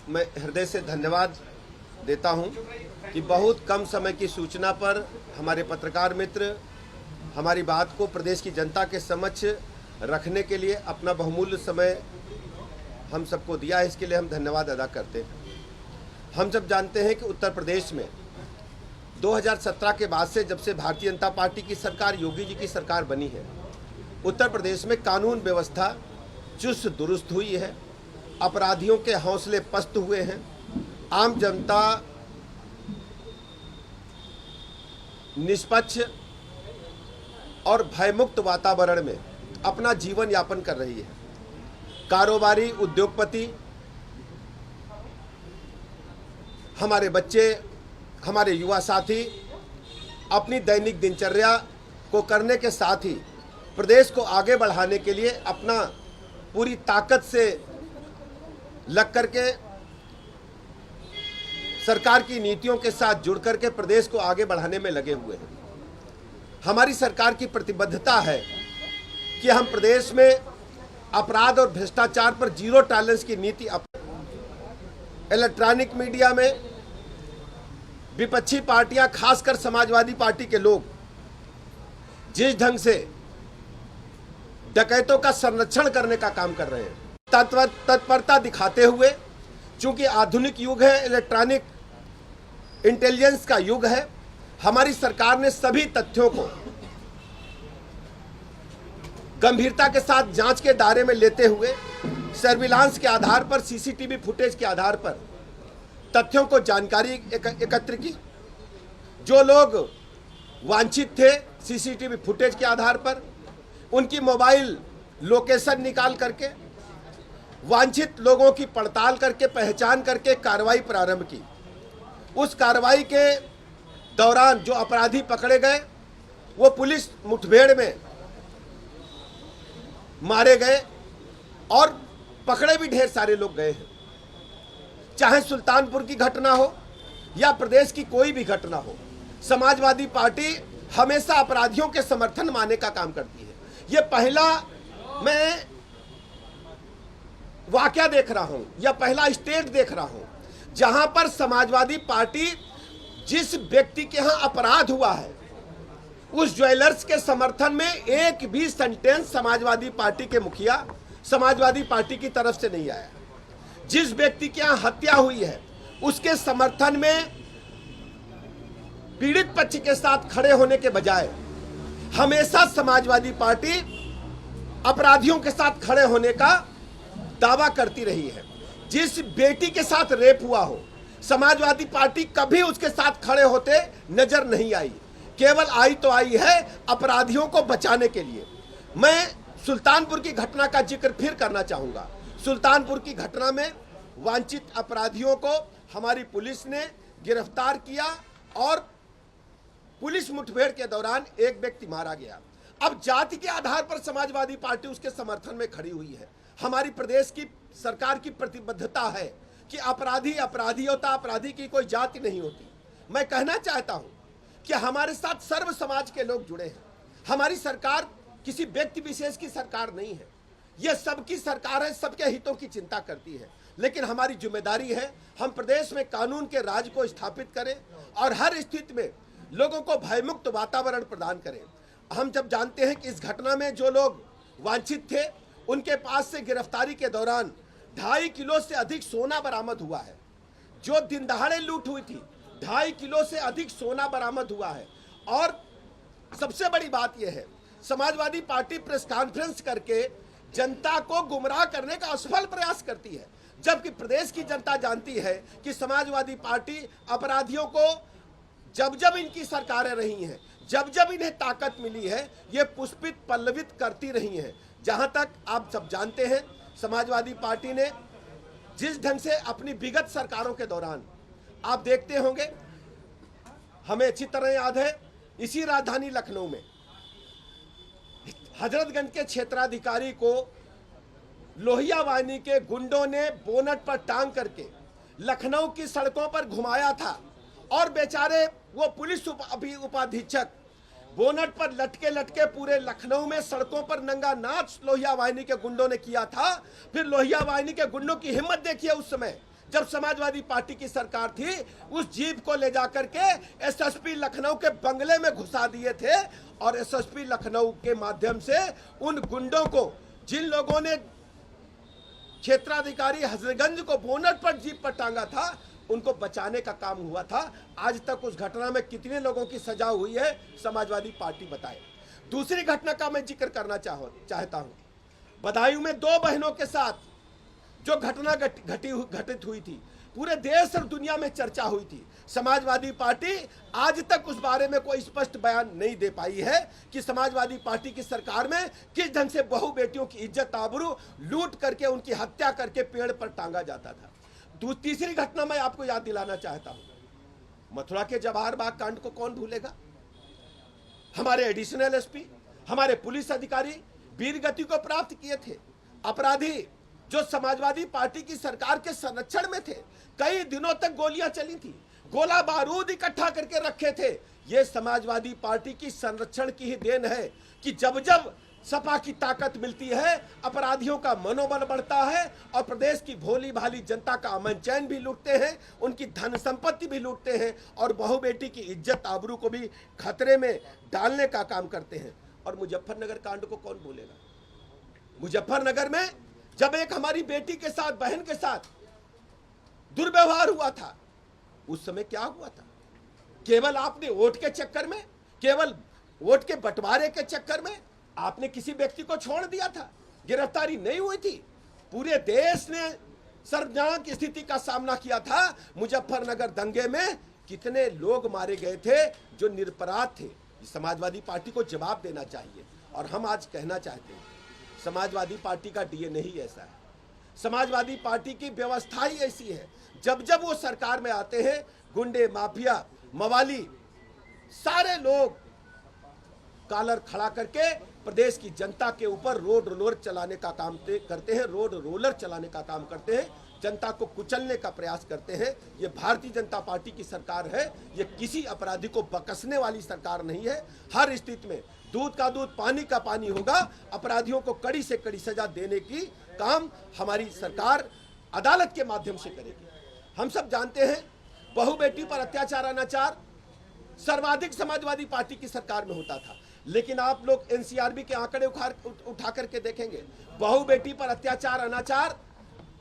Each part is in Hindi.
मैं हृदय से धन्यवाद देता हूं कि बहुत कम समय की सूचना पर हमारे पत्रकार मित्र हमारी बात को प्रदेश की जनता के समक्ष रखने के लिए अपना बहुमूल्य समय हम सबको दिया है। इसके लिए हम धन्यवाद अदा करते हैं। हम सब जानते हैं कि उत्तर प्रदेश में 2017 के बाद से जब से भारतीय जनता पार्टी की सरकार, योगी जी की सरकार बनी है, उत्तर प्रदेश में कानून व्यवस्था चुस्त दुरुस्त हुई है, अपराधियों के हौसले पस्त हुए हैं, आम जनता निष्पक्ष और भयमुक्त वातावरण में अपना जीवन यापन कर रही है। कारोबारी, उद्योगपति, हमारे बच्चे, हमारे युवा साथी अपनी दैनिक दिनचर्या को करने के साथ ही प्रदेश को आगे बढ़ाने के लिए अपना पूरी ताकत से लग करके सरकार की नीतियों के साथ जुड़ करके प्रदेश को आगे बढ़ाने में लगे हुए हैं। हमारी सरकार की प्रतिबद्धता है कि हम प्रदेश में अपराध और भ्रष्टाचार पर जीरो टॉलरेंस की नीति इलेक्ट्रॉनिक मीडिया में विपक्षी पार्टियां, खासकर समाजवादी पार्टी के लोग जिस ढंग से डकैतों का संरक्षण करने का काम कर रहे हैं, तत्परता दिखाते हुए, चूंकि आधुनिक युग है, इलेक्ट्रॉनिक इंटेलिजेंस का युग है, हमारी सरकार ने सभी तथ्यों को गंभीरता के साथ जांच के दायरे में लेते हुए सर्विलांस के आधार पर, सीसीटीवी फुटेज के आधार पर तथ्यों को जानकारी एकत्र की। जो लोग वांछित थे, सीसीटीवी फुटेज के आधार पर उनकी मोबाइल लोकेशन निकाल करके वांछित लोगों की पड़ताल करके, पहचान करके कार्रवाई प्रारंभ की। उस कार्रवाई के दौरान जो अपराधी पकड़े गए वो पुलिस मुठभेड़ में मारे गए और पकड़े भी ढेर सारे लोग गए हैं। चाहे सुल्तानपुर की घटना हो या प्रदेश की कोई भी घटना हो, समाजवादी पार्टी हमेशा अपराधियों के समर्थन माने का काम करती है। ये पहला मैं वाकया देख रहा हूं या पहला स्टेट देख रहा हूं जहां पर समाजवादी पार्टी, जिस व्यक्ति के यहां अपराध हुआ है, उस ज्वेलर्स के समर्थन में एक भी सेंटेंस समाजवादी पार्टी के मुखिया, समाजवादी पार्टी की तरफ से नहीं आया। जिस व्यक्ति के यहां हत्या हुई है उसके समर्थन में पीड़ित पक्ष के साथ खड़े होने के बजाय हमेशा समाजवादी पार्टी अपराधियों के साथ खड़े होने का दावा करती रही है। जिस बेटी के साथ रेप हुआ हो, समाजवादी पार्टी कभी उसके साथ खड़े होते नजर नहीं आई, केवल आई तो आई है अपराधियों को बचाने के लिए। मैं सुल्तानपुर की घटना का जिक्र फिर करना चाहूंगा। सुल्तानपुर की घटना में वांछित अपराधियों को हमारी पुलिस ने गिरफ्तार किया और पुलिस मुठभेड़ के दौरान एक व्यक्ति मारा गया। अब जाति के आधार पर समाजवादी पार्टी उसके समर्थन में खड़ी हुई है। हमारी प्रदेश की सरकार की प्रतिबद्धता है कि अपराधी अपराधी होता, अपराधी की कोई जाति नहीं होती। मैं कहना चाहता हूं कि हमारे साथ सर्व समाज के लोग जुड़े हैं। हमारी सरकार किसी व्यक्ति विशेष की सरकार नहीं है, यह सबकी सरकार है, सबके हितों की चिंता करती है। लेकिन हमारी जिम्मेदारी है हम प्रदेश में कानून के राज को स्थापित करें और हर स्थिति में लोगों को भयमुक्त वातावरण प्रदान करें। हम जब जानते हैं कि इस घटना में जो लोग वांछित थे उनके पास से गिरफ्तारी के दौरान 2.5 किलो से अधिक सोना बरामद हुआ है। जो दिन दहाड़े लूट हुई थी, 2.5 किलो से अधिक सोना बरामद हुआ है। और सबसे बड़ी बात यह है, समाजवादी पार्टी प्रेस कॉन्फ्रेंस करके जनता को गुमराह करने का असफल प्रयास करती है, जबकि प्रदेश की जनता जानती है कि समाजवादी पार्टी अपराधियों को जब जब इनकी सरकारें रही हैं, जब जब इन्हें ताकत मिली है, ये पुष्पित पल्लवित करती रही हैं। जहां तक आप सब जानते हैं, समाजवादी पार्टी ने जिस ढंग से अपनी विगत सरकारों के दौरान, आप देखते होंगे, हमें अच्छी तरह याद है, इसी राजधानी लखनऊ में हजरतगंज के क्षेत्राधिकारी को लोहिया वाहिनी के गुंडों ने बोनट पर टांग करके लखनऊ की सड़कों पर घुमाया था और बेचारे वो पुलिस उपाधीक्षक बोनट पर लटके लटके पूरे लखनऊ में सड़कों पर नंगा नाच लोहिया वाहिनी के गुंडों ने किया था। फिर लोहिया वाहिनी के गुंडों की हिम्मत देखिए उस समय जब समाजवादी पार्टी की सरकार थी, उस जीप को ले जाकर के एसएसपी लखनऊ के बंगले में घुसा दिए थे और एसएसपी लखनऊ के माध्यम से उन गुंडों को, जिन लोगों ने क्षेत्राधिकारी हजरतगंज को बोनट पर जीप पर टांगा था, उनको बचाने का काम हुआ था। आज तक उस घटना में कितने लोगों की सजा हुई है, समाजवादी पार्टी बताए। दूसरी घटना का मैं जिक्र करना चाहता हूं। बदायूं में 2 बहनों के साथ जो घटना घटित हुई थी, पूरे देश और दुनिया में चर्चा हुई थी। समाजवादी पार्टी आज तक उस बारे में कोई स्पष्ट बयान नहीं दे पाई है कि समाजवादी पार्टी की सरकार में किस ढंग से बहु बेटियों की इज्जत आबरू लूट करके उनकी हत्या करके पेड़ पर टांगा जाता था। तीसरी घटना मैं आपको याद दिलाना चाहता हूं। मथुरा के जवाहर बाग कांड को कौन भूलेगा। हमारे एडिशनल एसपी, हमारे पुलिस अधिकारी वीर गति को प्राप्त किए थे। अपराधी जो समाजवादी पार्टी की सरकार के संरक्षण में थे, कई दिनों तक गोलियां चली थी, गोला बारूद इकट्ठा करके रखे थे। यह समाजवादी पार्टी की संरक्षण की ही देन है कि जब जब सपा की ताकत मिलती है, अपराधियों का मनोबल बढ़ता है और प्रदेश की भोली भाली जनता का अमन चैन भी लूटते हैं, उनकी धन संपत्ति भी लूटते हैं और बहु बेटी की इज्जत आबरू को भी खतरे में डालने का काम करते हैं। और मुजफ्फरनगर कांड को कौन भूलेगा। मुजफ्फरनगर में जब एक हमारी बेटी के साथ, बहन के साथ दुर्व्यवहार हुआ था, उस समय क्या हुआ था। केवल आपने वोट के चक्कर में, केवल वोट के बंटवारे के चक्कर में आपने किसी व्यक्ति को छोड़ दिया था, गिरफ्तारी नहीं हुई थी। पूरे देश ने शर्मनाक स्थिति का सामना किया था। मुजफ्फरनगर दंगे में कितने लोग मारे गए थे जो निरपराध थे। समाजवादी पार्टी को जवाब देना चाहिए। और हम आज कहना चाहते हैं, समाजवादी पार्टी का डीएनए ही ऐसा है, समाजवादी पार्टी की व्यवस्था ही ऐसी है। जब जब वो सरकार में आते हैं, गुंडे, माफिया, मवाली, सारे लोग कॉलर खड़ा करके प्रदेश की जनता के ऊपर रोड रोलर चलाने का काम करते हैं, रोड रोलर चलाने का काम करते हैं, जनता को कुचलने का प्रयास करते हैं। ये भारतीय जनता पार्टी की सरकार है, ये किसी अपराधी को बकसने वाली सरकार नहीं है। हर स्थिति में दूध का दूध, पानी का पानी होगा। अपराधियों को कड़ी से कड़ी सजा देने की काम हमारी सरकार अदालत के माध्यम से करेगी। हम सब जानते हैं, बहु बेटी पर अत्याचार, अनाचार सर्वाधिक समाजवादी पार्टी की सरकार में होता था। लेकिन आप लोग एनसीआरबी के आंकड़े उठा करके देखेंगे, बहु बेटी पर अत्याचार, अनाचार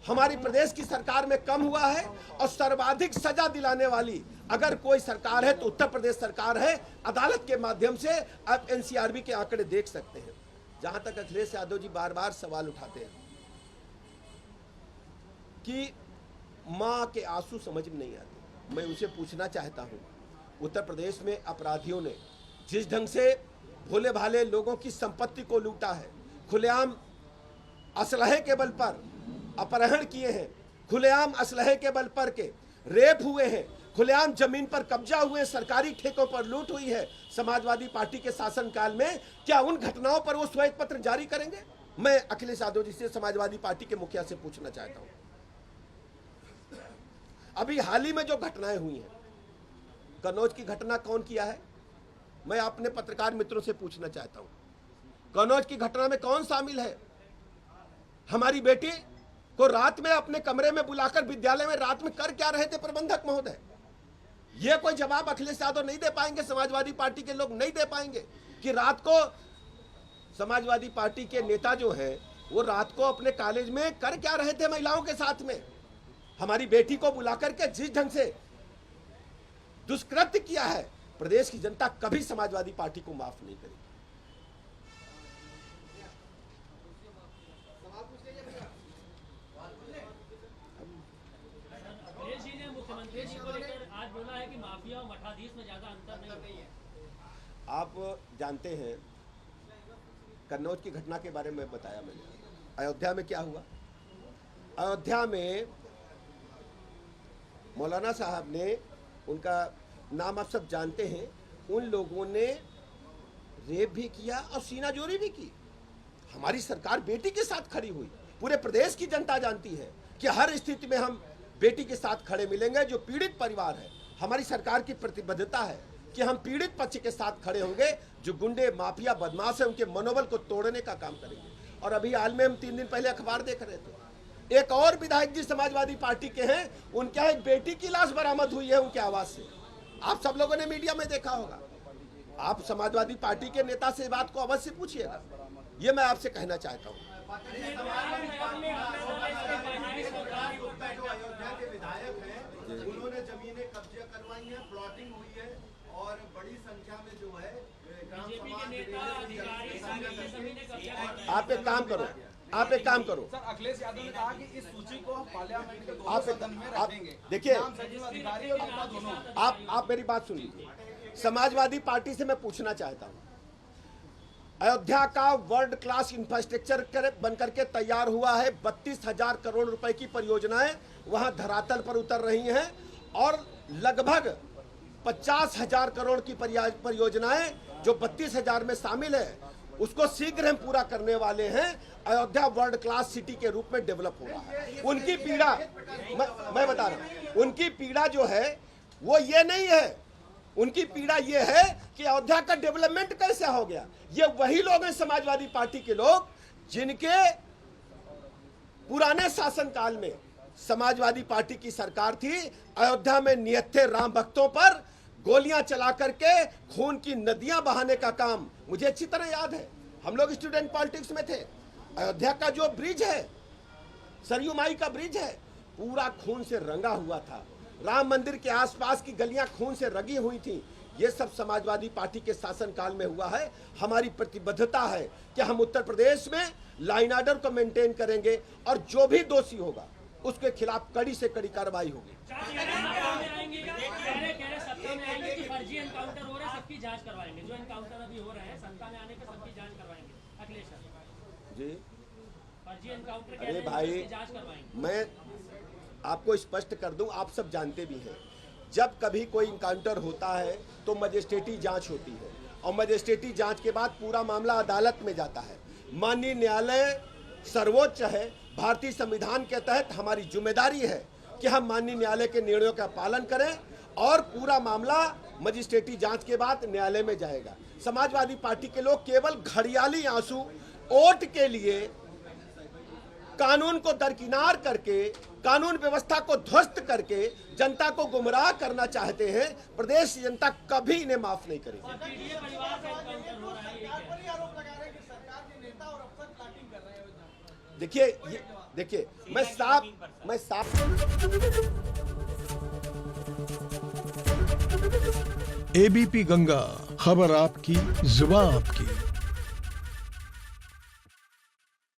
हमारी प्रदेश की सरकार में कम हुआ है। और सर्वाधिक सजा दिलाने वाली अगर कोई सरकार है तो उत्तर प्रदेश सरकार है। अदालत के माध्यम से आप एनसीआरबी के आंकड़े देख सकते हैं। जहां तक अखिलेश यादव जी बार बार सवाल उठाते हैं कि मां के आंसू समझ में नहीं आते, मैं उनसे पूछना चाहता हूं, उत्तर प्रदेश में अपराधियों ने जिस ढंग से भोले भाले लोगों की संपत्ति को लूटा है, खुलेआम असलहे के बल पर अपहरण किए हैं, खुलेआम असलहे के बल पर के रेप हुए हैं, खुलेआम जमीन पर कब्जा हुए, सरकारी ठेकों पर लूट हुई है समाजवादी पार्टी के शासनकाल में, क्या उन घटनाओं पर वो श्वेत पत्र जारी करेंगे? मैं अखिलेश यादव जी से, समाजवादी पार्टी के मुखिया से पूछना चाहता हूं। अभी हाल ही में जो घटनाएं हुई हैं, कन्नौज की घटना कौन किया है? मैं अपने पत्रकार मित्रों से पूछना चाहता हूं, कन्नौज की घटना में कौन शामिल है? हमारी बेटी को रात में अपने कमरे में बुलाकर विद्यालय में रात में कर क्या रहे थे प्रबंधक महोदय? यह कोई जवाब अखिलेश यादव नहीं दे पाएंगे, समाजवादी पार्टी के लोग नहीं दे पाएंगे कि रात को समाजवादी पार्टी के नेता जो हैं वो रात को अपने कॉलेज में कर क्या रहे थे महिलाओं के साथ में। हमारी बेटी को बुलाकर के जिस ढंग से दुष्कृत्य किया है, प्रदेश की जनता कभी समाजवादी पार्टी को माफ नहीं करेगी। मुख्यमंत्री जी को लेकर आज बोला है कि माफिया और मठाधीश में ज्यादा अंतर नहीं है। आप जानते हैं कन्नौज की घटना के बारे में बताया मैंने। अयोध्या में क्या हुआ? अयोध्या में मौलाना साहब ने, उनका नाम आप सब जानते हैं, उन लोगों ने रेप भी किया और सीनाजोरी भी की। हमारी सरकार बेटी के साथ खड़ी हुई। पूरे प्रदेश की जनता जानती है कि हर स्थिति में हम बेटी के साथ खड़े मिलेंगे। जो पीड़ित परिवार है, हमारी सरकार की प्रतिबद्धता है कि हम पीड़ित पक्ष के साथ खड़े होंगे। जो गुंडे, माफिया, बदमाश है, उनके मनोबल को तोड़ने का काम करेंगे। और अभी हाल में हम 3 दिन पहले अखबार देख रहे थे, एक और विधायक जी समाजवादी पार्टी के हैं, उनके यहाँ एक बेटी की लाश बरामद हुई है उनके आवाज से। आप सब लोगों ने मीडिया में देखा होगा। आप समाजवादी पार्टी के नेता से बात को अवश्य पूछिएगा, ये मैं आपसे कहना चाहता हूँ। उन्होंने जमीनें कब्जे करवाई हैं, प्लॉटिंग हुई है और बड़ी संख्या में जो है बीजेपी के नेता अधिकारी सभी ने कब्जा आप एक काम करो, आप एक काम करो, सर अखिलेश यादव ने कहा कि इस सूची को हम पार्लियामेंट के दोनों आप सदन में आप रखेंगे। देखिए, नाम सचिव अधिकारी और नेता दोनों। आप मेरी बात सुन लीजिए। समाजवादी पार्टी से मैं पूछना चाहता हूं, अयोध्या का वर्ल्ड क्लास इंफ्रास्ट्रक्चर बनकर के तैयार हुआ है। 32,000 करोड़ रुपए की परियोजनाएं वहां धरातल पर उतर रही हैं और लगभग 50,000 करोड़ की परियोजनाएं जो 32,000 में शामिल है, उसको शीघ्र हम पूरा करने वाले हैं। अयोध्या वर्ल्ड क्लास सिटी के रूप में डेवलप हो रहा है। उनकी पीड़ा मैं बता रहा हूं, उनकी पीड़ा जो है वो ये नहीं है, उनकी पीड़ा ये है कि अयोध्या का डेवलपमेंट कैसे हो गया। ये वही लोग हैं समाजवादी पार्टी के लोग जिनके पुराने शासनकाल में समाजवादी पार्टी की सरकार थी। अयोध्या में निहत्थे राम भक्तों पर गोलियां चला करके खून की नदियां बहाने का काम मुझे अच्छी तरह याद है। हम लोग स्टूडेंट पॉलिटिक्स में थे। अयोध्या का जो ब्रिज है, सरयू माई का ब्रिज है, पूरा खून से रंगा हुआ था। राम मंदिर के आसपास की गलियां खून से रंगी हुई थी। ये सब समाजवादी पार्टी के शासनकाल में हुआ है। हमारी प्रतिबद्धता है कि हम उत्तर प्रदेश में लाइन ऑर्डर को मेंटेन करेंगे और जो भी दोषी होगा उसके खिलाफ कड़ी से कड़ी कार्रवाई होगी। सत्ता में आएंगे कि फर्जी एनकाउंटर हो रहा है, सबकी जांच करवाएंगे। जो एनकाउंटर अभी हो रहे हैं, सत्ता में आने के सबकी जांच करवाएंगे। अखिलेश जी, फर्जी एनकाउंटर अरे भाई, जांच करवाएंगे। मैं आपको स्पष्ट कर दूं, आप सब जानते भी हैं, जब कभी कोई इनकाउंटर होता है तो मजिस्ट्रेटी जांच होती है और मजिस्ट्रेटी जांच के बाद पूरा मामला अदालत में जाता है। माननीय न्यायालय सर्वोच्च है। भारतीय संविधान के तहत हमारी जिम्मेदारी है कि हम माननीय न्यायालय के निर्णयों का पालन करें और पूरा मामला मजिस्ट्रेटी जांच के बाद न्यायालय में जाएगा। समाजवादी पार्टी के लोग केवल घड़ियाली आंसू वोट के लिए कानून को दरकिनार करके, कानून व्यवस्था को ध्वस्त करके जनता को गुमराह करना चाहते हैं। प्रदेश की जनता कभी इन्हें माफ नहीं करेगी। देखिए मैं साफ एबीपी गंगा, खबर आपकी, जुबान आपकी।